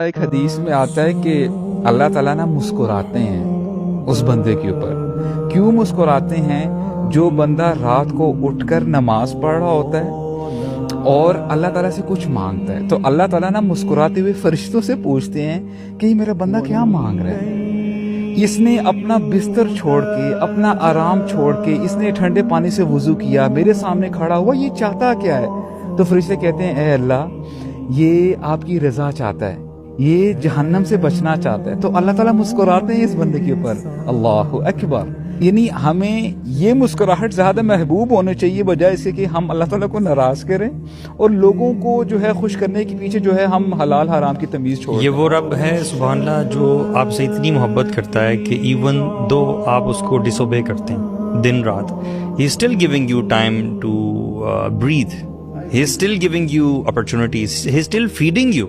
ایک حدیث میں آتا ہے کہ اللہ تعالیٰ نا مسکراتے ہیں اس بندے کے اوپر. کیوں مسکراتے ہیں؟ جو بندہ رات کو اٹھ کر نماز پڑھ رہا ہوتا ہے اور اللہ تعالیٰ سے کچھ مانگتا ہے، تو اللہ تعالیٰ نا مسکراتے ہوئے فرشتوں سے پوچھتے ہیں کہ یہ میرا بندہ کیا مانگ رہا ہے. اس نے اپنا بستر چھوڑ کے، اپنا آرام چھوڑ کے، اس نے ٹھنڈے پانی سے وضو کیا، میرے سامنے کھڑا ہوا، یہ چاہتا کیا ہے؟ تو فرشتے کہتے ہیں اے اللہ، یہ آپ کی رضا چاہتا ہے، یہ جہنم سے بچنا چاہتا ہے. تو اللہ تعالیٰ مسکراتے ہیں اس بندے کے اوپر. اللہ اکبر. یعنی ہمیں یہ مسکراہٹ زیادہ محبوب ہونے چاہیے بجائے اس کے کہ ہم اللہ تعالیٰ کو ناراض کریں اور لوگوں کو جو ہے خوش کرنے کے پیچھے جو ہے ہم حلال حرام کی تمیز چھوڑ. یہ وہ رب ہے سبحان اللہ جو آپ سے اتنی محبت کرتا ہے کہ ایون دو آپ اس کو ڈس اوبے کرتے ہیں دن رات، he is still giving you time to breathe, he is still giving you opportunities, he is still feeding you.